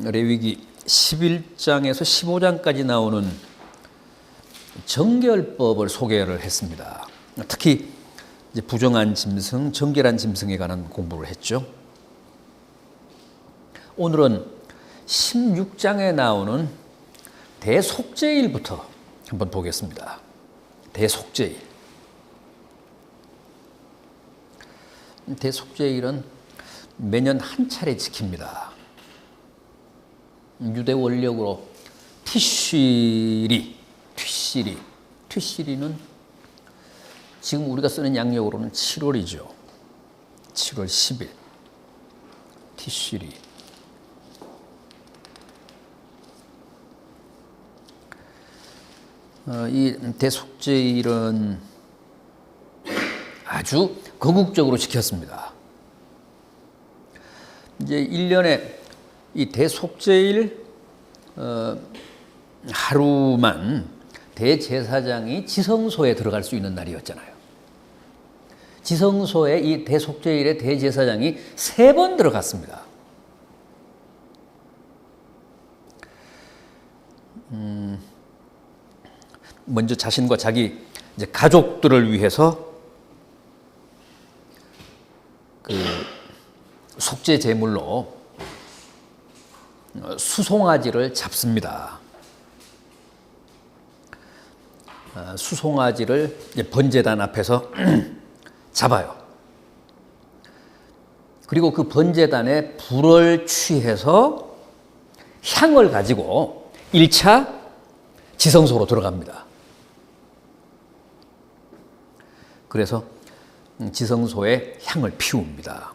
레위기 11장에서 15장까지 나오는 정결법을 소개를 했습니다. 특히 이제 부정한 짐승, 정결한 짐승에 관한 공부를 했죠. 오늘은 16장에 나오는 대속죄일부터 한번 보겠습니다. 대속죄일. 대속죄일은 매년 한 차례 지킵니다. 유대 원력으로 티쉬리는 지금 우리가 쓰는 양력으로는 7월이죠. 7월 10일 티쉬리. 이 대속죄일은 아주 거국적으로 지켰습니다. 이제 1년에 이 대속죄일 하루만 대제사장이 지성소에 들어갈 수 있는 날이었잖아요. 지성소에 이 대속죄일에 대제사장이 3번 들어갔습니다. 먼저 자신과 자기 이제 가족들을 위해서 그 속죄 제물로 수송아지를 잡습니다. 수송아지를 번제단 앞에서 잡아요. 그리고 그 번제단에 불을 취해서 향을 가지고 1차 지성소로 들어갑니다. 그래서 지성소에 향을 피웁니다.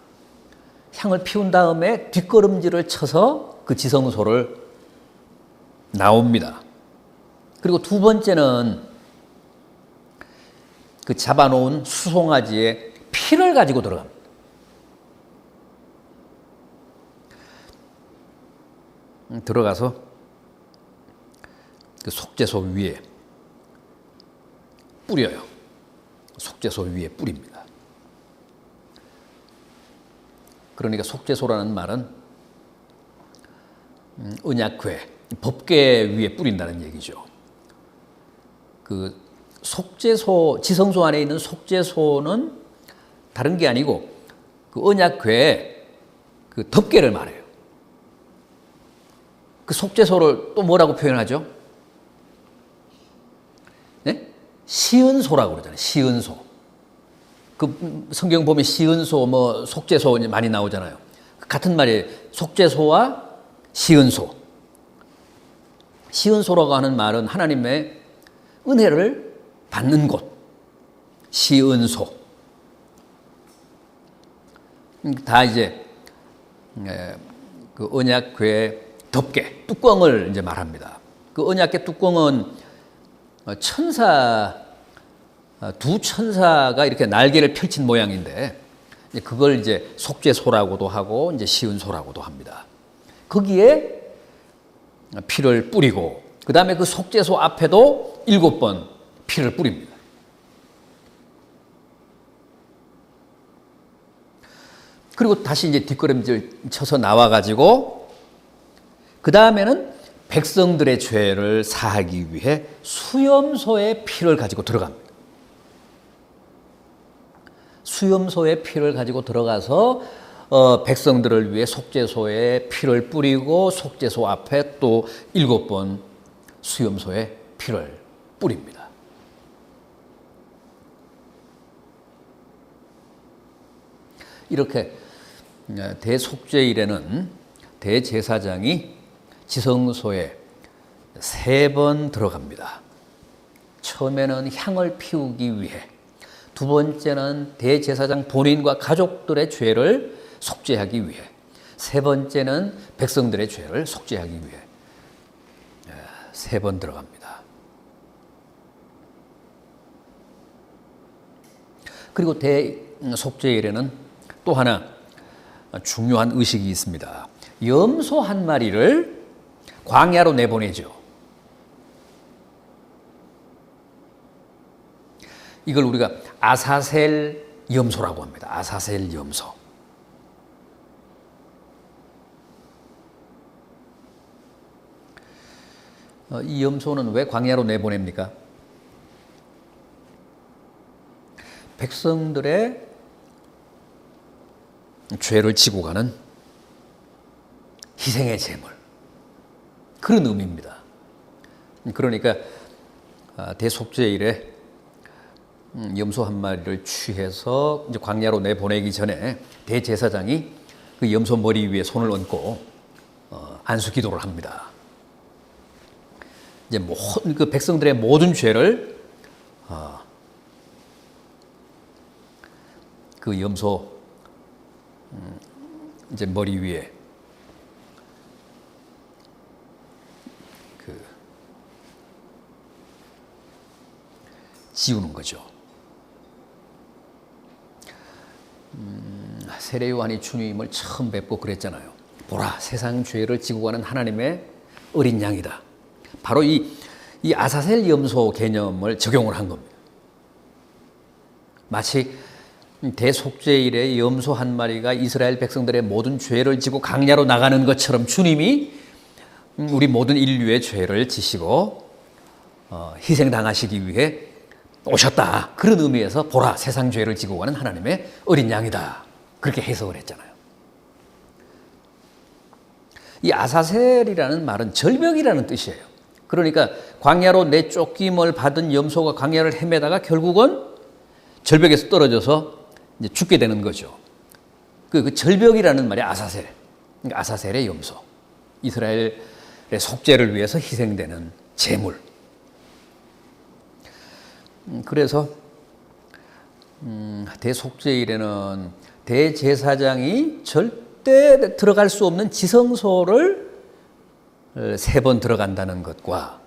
향을 피운 다음에 뒷걸음질을 쳐서 그 지성소를 나옵니다. 그리고 두 번째는 그 잡아놓은 수송아지의 피를 가지고 들어갑니다. 들어가서 그 속죄소 위에 뿌려요. 속죄소 위에 뿌립니다. 그러니까 속죄소라는 말은 언약궤, 법궤 위에 뿌린다는 얘기죠. 그 속죄소, 지성소 안에 있는 속죄소는 다른 게 아니고 그 언약궤, 그 덮개를 말해요. 그 속죄소를 또 뭐라고 표현하죠? 네? 시은소라고 그러잖아요. 시은소. 그 성경 보면 시은소, 뭐 속죄소 많이 나오잖아요. 같은 말이에요. 속죄소와 시은소. 시은소라고 하는 말은 하나님의 은혜를 받는 곳. 시은소. 다 이제 그 언약궤 덮개, 뚜껑을 이제 말합니다. 그 언약궤 뚜껑은 두 천사가 이렇게 날개를 펼친 모양인데, 그걸 이제 속죄소라고도 하고, 이제 시은소라고도 합니다. 거기에 피를 뿌리고, 그 다음에 그 속죄소 앞에도 7번 피를 뿌립니다. 그리고 다시 이제 뒷걸음질 쳐서 나와가지고, 그 다음에는 백성들의 죄를 사하기 위해 수염소의 피를 가지고 들어갑니다. 수염소의 피를 가지고 들어가서 백성들을 위해 속죄소에 피를 뿌리고 속죄소 앞에 또 7번 수염소에 피를 뿌립니다. 이렇게 대속죄일에는 대제사장이 지성소에 3번 들어갑니다. 처음에는 향을 피우기 위해, 두 번째는 대제사장 본인과 가족들의 죄를 속죄하기 위해, 세 번째는 백성들의 죄를 속죄하기 위해 3번 들어갑니다. 그리고 대속죄일에는 또 하나 중요한 의식이 있습니다. 염소 한 마리를 광야로 내보내죠. 이걸 우리가 아사셀 염소라고 합니다. 아사셀 염소. 이 염소는 왜 광야로 내보냅니까? 백성들의 죄를 지고 가는 희생의 제물, 그런 의미입니다. 그러니까 대속죄일에 염소 한 마리를 취해서 이제 광야로 내보내기 전에 대제사장이 그 염소 머리 위에 손을 얹고 안수 기도를 합니다. 이제 그 백성들의 모든 죄를 그 염소 이제 머리 위에 지우는 거죠. 세례 요한이 주님을 처음 뵙고 그랬잖아요. 보라, 세상 죄를 지고 가는 하나님의 어린 양이다. 바로 이 아사셀 염소 개념을 적용을 한 겁니다. 마치 대속죄일에 염소 한 마리가 이스라엘 백성들의 모든 죄를 지고 광야로 나가는 것처럼 주님이 우리 모든 인류의 죄를 지시고 희생당하시기 위해 오셨다. 그런 의미에서 보라, 세상 죄를 지고 가는 하나님의 어린 양이다. 그렇게 해석을 했잖아요. 이 아사셀이라는 말은 절벽이라는 뜻이에요. 그러니까 광야로 내쫓김을 받은 염소가 광야를 헤매다가 결국은 절벽에서 떨어져서 이제 죽게 되는 거죠. 그 절벽이라는 말이 아사셀. 그러니까 아사셀의 염소. 이스라엘의 속죄를 위해서 희생되는 제물. 그래서 대속죄일에는 대제사장이 절대 들어갈 수 없는 지성소를 3번 들어간다는 것과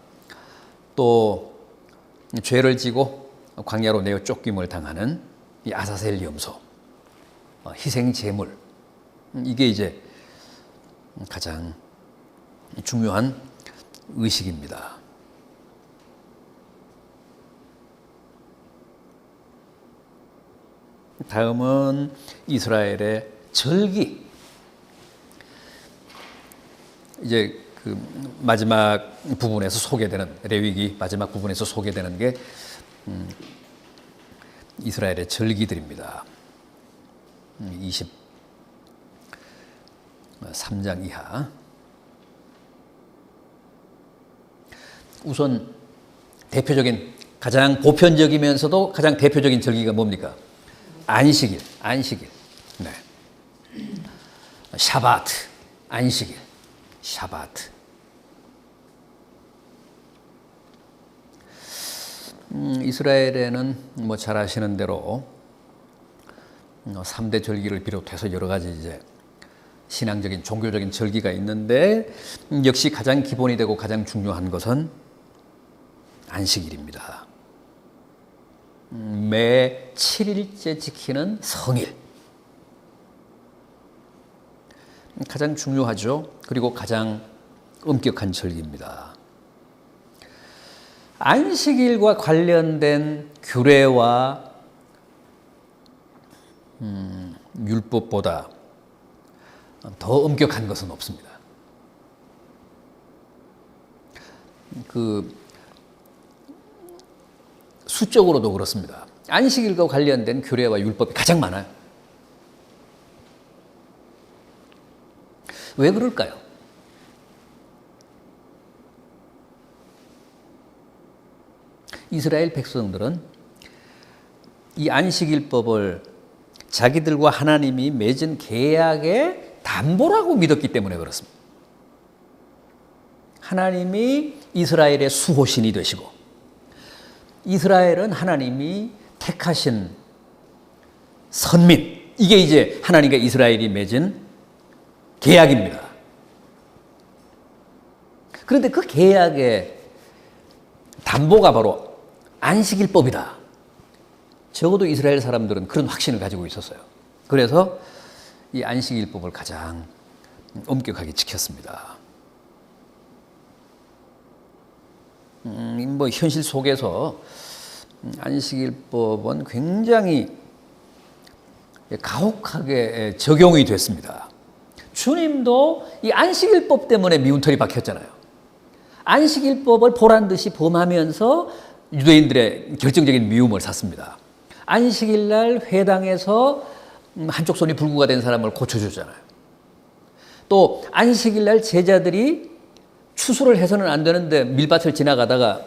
또 죄를 지고 광야로 내어 쫓김을 당하는 이 아사셀 염소, 희생 제물, 이게 이제 가장 중요한 의식입니다. 다음은 이스라엘의 절기. 이제 그 마지막 부분에서 소개되는, 레위기 마지막 부분에서 소개되는 게 이스라엘의 절기들입니다. 23장 이하. 우선 대표적인, 가장 보편적이면서도 가장 대표적인 절기가 뭡니까? 안식일. 네. 샤바트, 안식일, 샤바트. 이스라엘에는 뭐 잘 아시는 대로 3대 절기를 비롯해서 여러 가지 이제 신앙적인, 종교적인 절기가 있는데 역시 가장 기본이 되고 가장 중요한 것은 안식일입니다. 매 7일째 지키는 성일. 가장 중요하죠. 그리고 가장 엄격한 절기입니다. 안식일과 관련된 규례와 율법보다 더 엄격한 것은 없습니다. 수적으로도 그렇습니다. 안식일과 관련된 규례와 율법이 가장 많아요. 왜 그럴까요? 이스라엘 백성들은 이 안식일법을 자기들과 하나님이 맺은 계약의 담보라고 믿었기 때문에 그렇습니다. 하나님이 이스라엘의 수호신이 되시고 이스라엘은 하나님이 택하신 선민, 이게 이제 하나님과 이스라엘이 맺은 계약입니다. 그런데 그 계약의 담보가 바로 안식일법이다. 적어도 이스라엘 사람들은 그런 확신을 가지고 있었어요. 그래서 이 안식일법을 가장 엄격하게 지켰습니다. 뭐 현실 속에서 안식일법은 굉장히 가혹하게 적용이 됐습니다. 주님도 이 안식일법 때문에 미운털이 박혔잖아요. 안식일법을 보란 듯이 범하면서 유대인들의 결정적인 미움을 샀습니다. 안식일 날 회당에서 한쪽 손이 불구가 된 사람을 고쳐주잖아요. 또 안식일 날 제자들이 추수를 해서는 안 되는데 밀밭을 지나가다가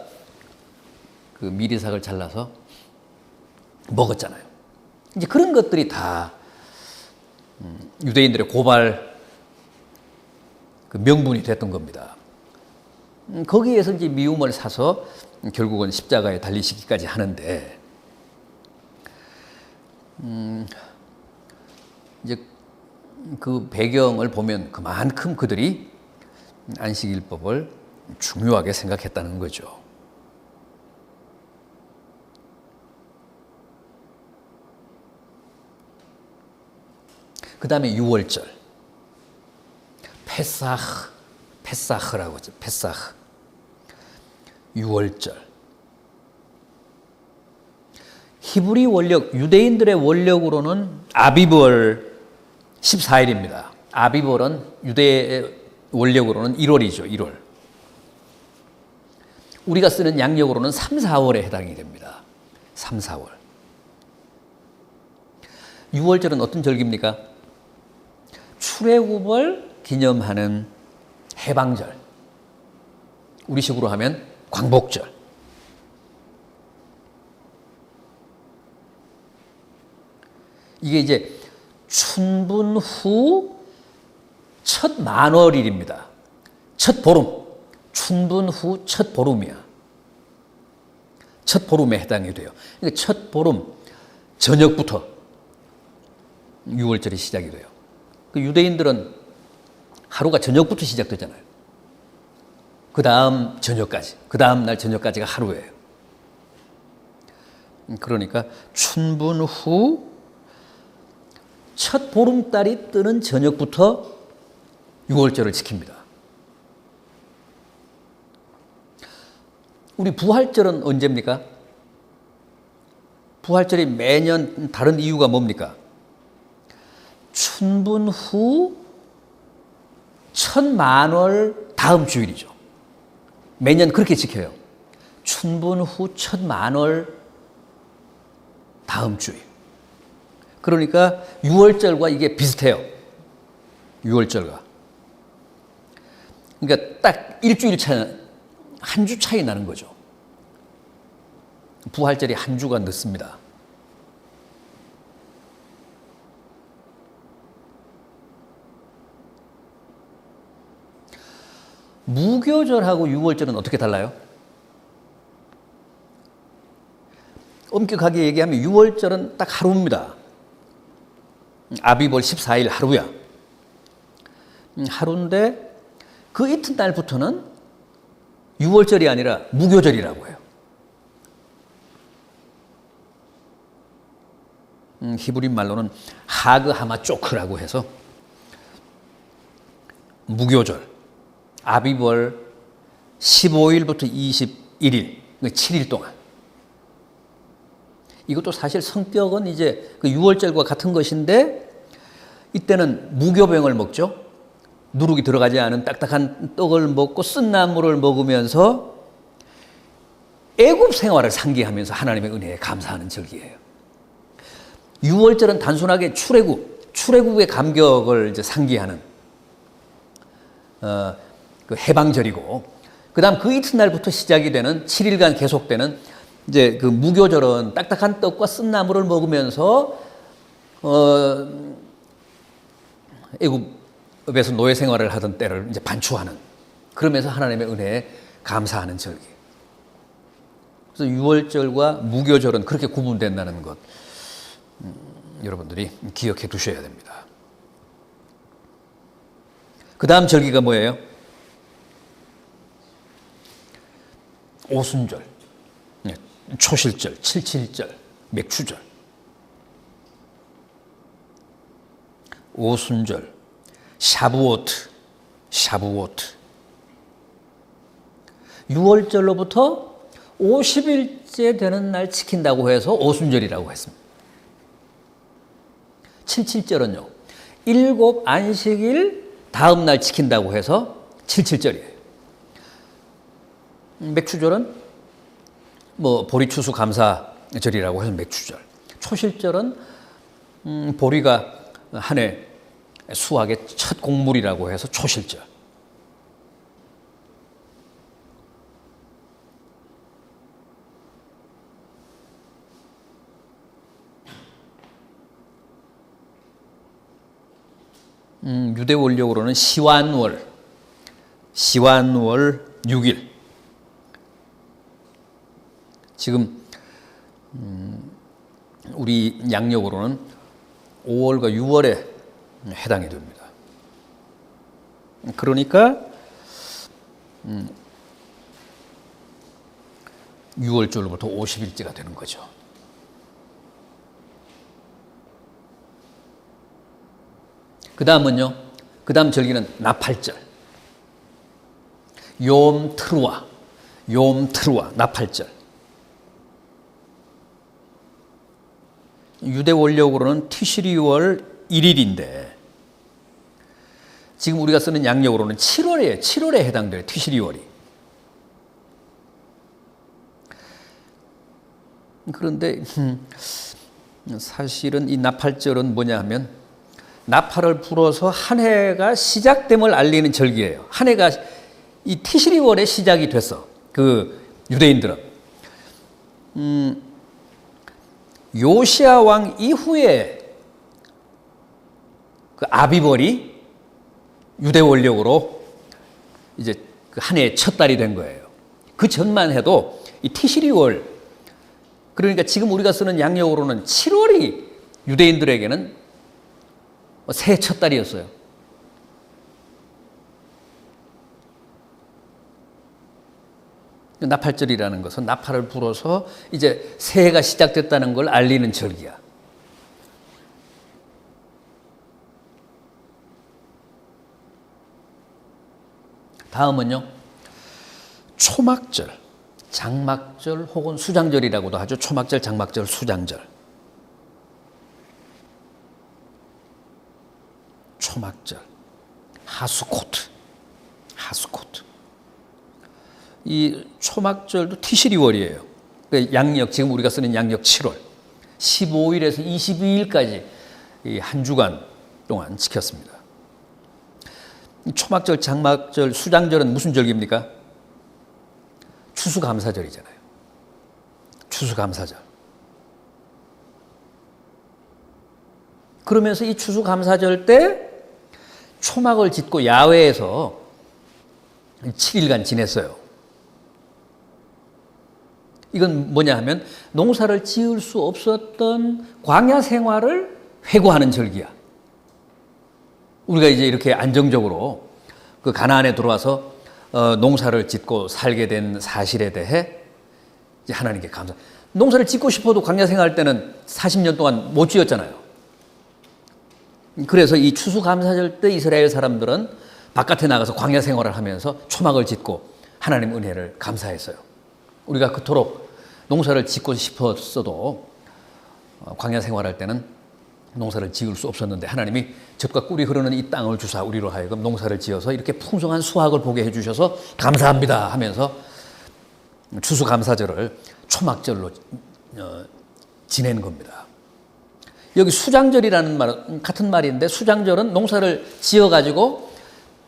그 미리삭을 잘라서 먹었잖아요. 이제 그런 것들이 다 유대인들의 고발 그 명분이 됐던 겁니다. 거기에서 이제 미움을 사서 결국은 십자가에 달리시기까지 하는데, 이제 그 배경을 보면 그만큼 그들이 안식일법을 중요하게 생각했다는 거죠. 그 다음에 유월절, 페사흐라고 하죠. 페사흐. 유월절. 히브리 원력, 유대인들의 원력으로는 아비벌 14일입니다. 아비벌은 유대의 원력으로는 1월이죠. 1월. 우리가 쓰는 양력으로는 3, 4월에 해당이 됩니다. 3, 4월. 유월절은 어떤 절기입니까? 출애굽을 기념하는 해방절. 우리식으로 하면 광복절. 이게 이제 춘분 후 첫 만월일입니다. 첫 보름. 춘분 후 첫 보름이야. 첫 보름에 해당이 돼요. 그러니까 첫 보름 저녁부터 유월절이 시작이 돼요. 그 유대인들은 하루가 저녁부터 시작되잖아요. 그 다음 저녁까지, 그 다음 날 저녁까지가 하루예요. 그러니까 춘분 후 첫 보름달이 뜨는 저녁부터 유월절을 지킵니다. 우리 부활절은 언제입니까? 부활절이 매년 다른 이유가 뭡니까? 춘분 후 첫 만월 다음 주일이죠. 매년 그렇게 지켜요. 춘분 후 첫 만월 다음 주일. 그러니까 유월절과 이게 비슷해요. 유월절과. 그러니까 딱 일주일 차이, 한 주 차이 나는 거죠. 부활절이 한 주가 늦습니다. 무교절하고 유월절은 어떻게 달라요? 엄격하게 얘기하면 유월절은 딱 하루입니다. 아비벌 14일 하루야. 하루인데 그 이튿날부터는 유월절이 아니라 무교절이라고 해요. 히브리 말로는 하그 하마초크라고 해서 무교절. 아비벌 15일부터 21일, 7일 동안. 이것도 사실 성격은 이제 그 유월절과 같은 것인데, 이때는 무교병을 먹죠. 누룩이 들어가지 않은 딱딱한 떡을 먹고 쓴나물을 먹으면서 애굽 생활을 상기하면서 하나님의 은혜에 감사하는 절기예요. 유월절은 단순하게 출애굽의 감격을 이제 상기하는 그 해방절이고, 그다음 그 이튿날부터 시작이 되는 7일간 계속되는 이제 그 무교절은 딱딱한 떡과 쓴나물을 먹으면서 애굽에서 노예 생활을 하던 때를 이제 반추하는, 그러면서 하나님의 은혜에 감사하는 절기. 그래서 유월절과 무교절은 그렇게 구분된다는 것, 여러분들이 기억해 두셔야 됩니다. 그 다음 절기가 뭐예요? 오순절, 초실절, 칠칠절, 맥추절. 오순절, 샤부오트. 6월절로부터 50일째 되는 날 지킨다고 해서 오순절이라고 했습니다. 칠칠절은요, 7 안식일 다음 날 지킨다고 해서 칠칠절이에요. 맥추절은 뭐 보리 추수 감사절이라고 해서 맥추절. 초실절은 보리가 한 해 수확의 첫 곡물이라고 해서 초실절. 유대 원력으로는 시완월 6일. 지금 우리 양력으로는 5월과 6월에 해당이 됩니다. 그러니까 6월절로부터 50일째가 되는 거죠. 그 다음은요. 그 다음 절기는 나팔절. 욤 트루아 나팔절. 유대 원력으로는 티시리월 1일인데 지금 우리가 쓰는 양력으로는 7월에 해당돼요. 티시리월이. 그런데 사실은 이 나팔절은 뭐냐 하면 나팔을 불어서 한 해가 시작됨을 알리는 절기예요. 한 해가 이 티시리월에 시작이 됐어. 그 유대인들은. 요시야 왕 이후에 그 아비벌이 유대 원력으로 이제 그 한 해의 첫 달이 된 거예요. 그 전만 해도 이 티시리월, 그러니까 지금 우리가 쓰는 양력으로는 7월이 유대인들에게는 새해 첫 달이었어요. 나팔절이라는 것은 나팔을 불어서 이제 새해가 시작됐다는 걸 알리는 절기야. 다음은요. 초막절, 장막절 혹은 수장절이라고도 하죠. 초막절, 장막절, 수장절. 초막절, 하수코트. 이 초막절도 티시리월이에요. 양력, 지금 우리가 쓰는 양력 7월. 15일에서 22일까지 이 한 주간 동안 지켰습니다. 초막절, 장막절, 수장절은 무슨 절기입니까? 추수감사절이잖아요. 추수감사절. 그러면서 이 추수감사절 때 초막을 짓고 야외에서 7일간 지냈어요. 이건 뭐냐 하면 농사를 지을 수 없었던 광야 생활을 회고하는 절기야. 우리가 이제 이렇게 안정적으로 그 가나안에 들어와서 농사를 짓고 살게 된 사실에 대해 이제 하나님께 감사. 농사를 짓고 싶어도 광야 생활할 때는 40년 동안 못 지었잖아요. 그래서 이 추수감사절 때 이스라엘 사람들은 바깥에 나가서 광야 생활을 하면서 초막을 짓고 하나님 은혜를 감사했어요. 우리가 그토록 농사를 짓고 싶었어도 광야 생활할 때는 농사를 지을 수 없었는데 하나님이 젖과 꿀이 흐르는 이 땅을 주사 우리로 하여금 농사를 지어서 이렇게 풍성한 수확을 보게 해주셔서 감사합니다 하면서 추수감사절을 초막절로 지낸 겁니다. 여기 수장절이라는 말은 같은 말인데 수장절은 농사를 지어가지고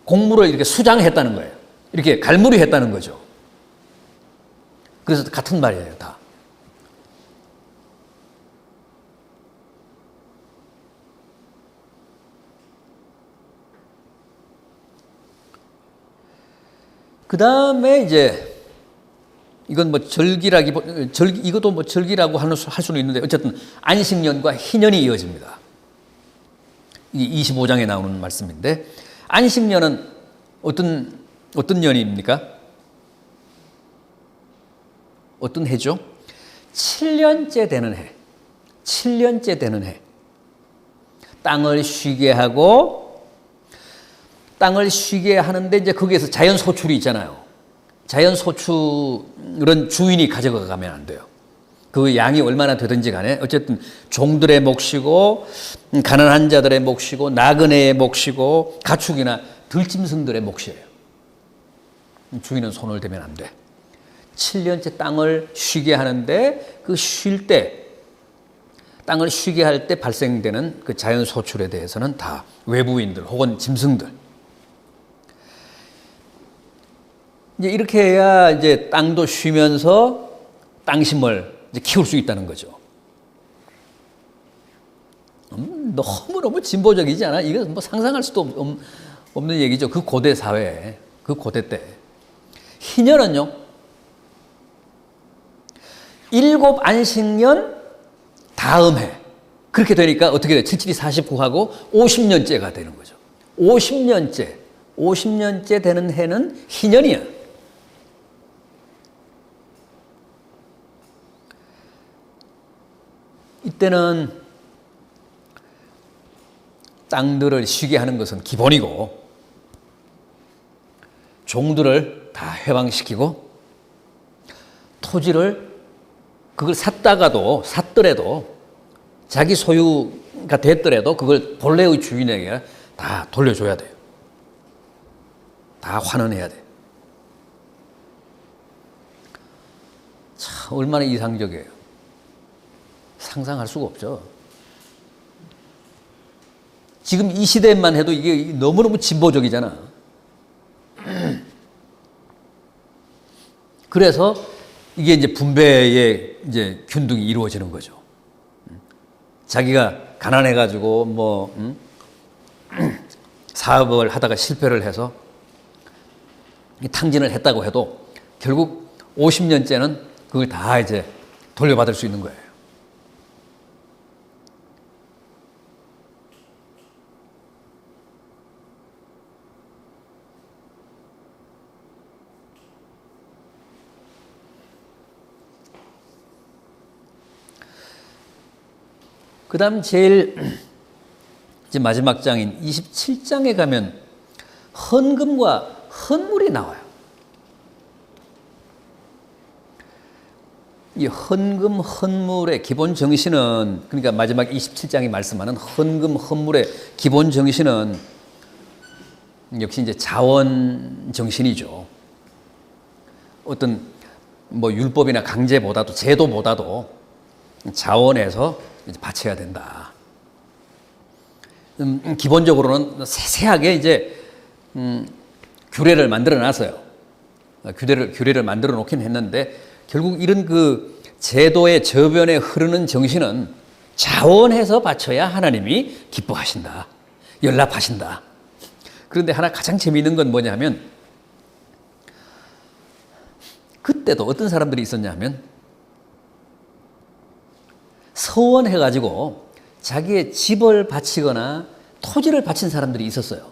곡물을 이렇게 수장했다는 거예요. 이렇게 갈무리했다는 거죠. 그래서 같은 말이에요, 다. 그 다음에 이제 이건 뭐 이것도 뭐 절기라고 할 수는 있는데 어쨌든 안식년과 희년이 이어집니다. 이 25장에 나오는 말씀인데 안식년은 어떤 년입니까? 어떤 해죠? 7년째 되는 해. 7년째 되는 해. 땅을 쉬게 하는데 이제 거기에서 자연 소출이 있잖아요. 자연 소출은 주인이 가져가면 안 돼요. 그 양이 얼마나 되든지 간에 어쨌든 종들의 몫이고 가난한 자들의 몫이고 나그네의 몫이고 가축이나 들짐승들의 몫이에요. 주인은 손을 대면 안 돼. 7년째 땅을 쉬게 하는데 그 쉴 때, 땅을 쉬게 할 때 발생되는 그 자연 소출에 대해서는 다 외부인들 혹은 짐승들. 이제 이렇게 해야 이제 땅도 쉬면서 땅심을 이제 키울 수 있다는 거죠. 너무너무 진보적이지 않아? 이거 뭐 상상할 수도 없는 얘기죠. 그 고대 사회에, 그 고대 때. 희년은요, 7 안식년 다음 해. 그렇게 되니까 어떻게 돼? 77이 49하고 50년째가 되는 거죠. 50년째 되는 해는 희년이야. 이때는 땅들을 쉬게 하는 것은 기본이고 종들을 다 해방시키고 토지를 그걸 샀더라도 자기 소유가 됐더라도 그걸 본래의 주인에게 다 돌려줘야 돼요. 다 환원해야 돼요. 참 얼마나 이상적이에요. 상상할 수가 없죠. 지금 이 시대만 해도 이게 너무너무 진보적이잖아. 그래서 이게 이제 분배의 이제 균등이 이루어지는 거죠. 자기가 가난해가지고 뭐 사업을 하다가 실패를 해서 탕진을 했다고 해도 결국 50년째는 그걸 다 이제 돌려받을 수 있는 거예요. 그 다음 제일 이제 마지막 장인 27장에 가면 헌금과 헌물이 나와요. 이 헌금, 헌물의 기본 정신은, 그러니까 마지막 27장이 말씀하는 헌금, 헌물의 기본 정신은 역시 이제 자원 정신이죠. 어떤 뭐 율법이나 강제보다도, 제도보다도 자원에서 이제 바쳐야 된다. 기본적으로는 세세하게 이제 규례를 만들어 놨어요. 규례를 만들어 놓긴 했는데 결국 이런 그 제도의 저변에 흐르는 정신은 자원해서 바쳐야 하나님이 기뻐하신다. 연락하신다. 그런데 하나 가장 재미있는 건 뭐냐면 그때도 어떤 사람들이 있었냐면 서원해가지고 자기의 집을 바치거나 토지를 바친 사람들이 있었어요.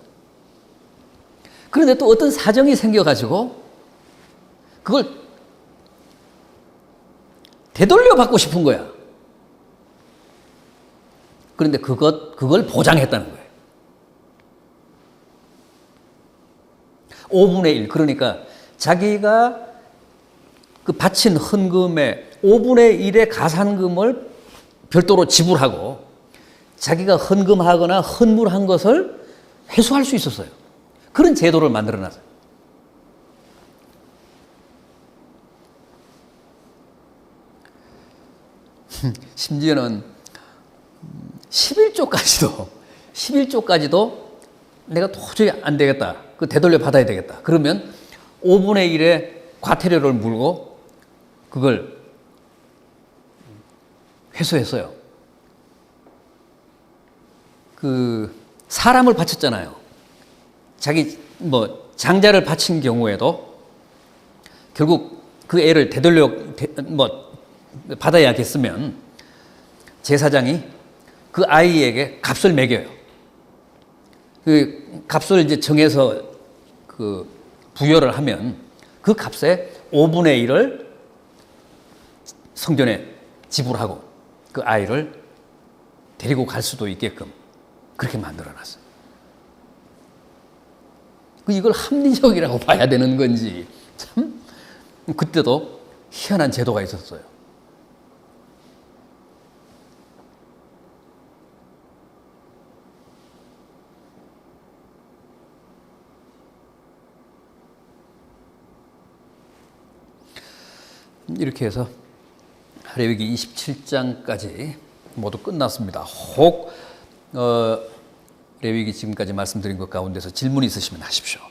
그런데 또 어떤 사정이 생겨가지고 그걸 되돌려 받고 싶은 거야. 그런데 그걸 보장했다는 거예요. 5분의 1. 그러니까 자기가 그 바친 헌금의 5분의 1의 가산금을 별도로 지불하고 자기가 헌금하거나 헌물한 것을 회수할 수 있었어요. 그런 제도를 만들어 놨어요. 심지어는 11조까지도 내가 도저히 안 되겠다. 그 되돌려 받아야 되겠다. 그러면 5분의 1의 과태료를 물고 그걸 회수했어요. 그 사람을 바쳤잖아요. 자기 뭐 장자를 바친 경우에도 결국 그 애를 되돌려 받아야겠으면 제사장이 그 아이에게 값을 매겨요. 그 값을 이제 정해서 그 부여를 하면 그 값에 5분의 1을 성전에 지불하고 그 아이를 데리고 갈 수도 있게끔 그렇게 만들어놨어요. 이걸 합리적이라고 봐야 되는 건지 참 그때도 희한한 제도가 있었어요. 이렇게 해서 레위기 27장까지 모두 끝났습니다. 혹 레위기 지금까지 말씀드린 것 가운데서 질문 있으시면 하십시오.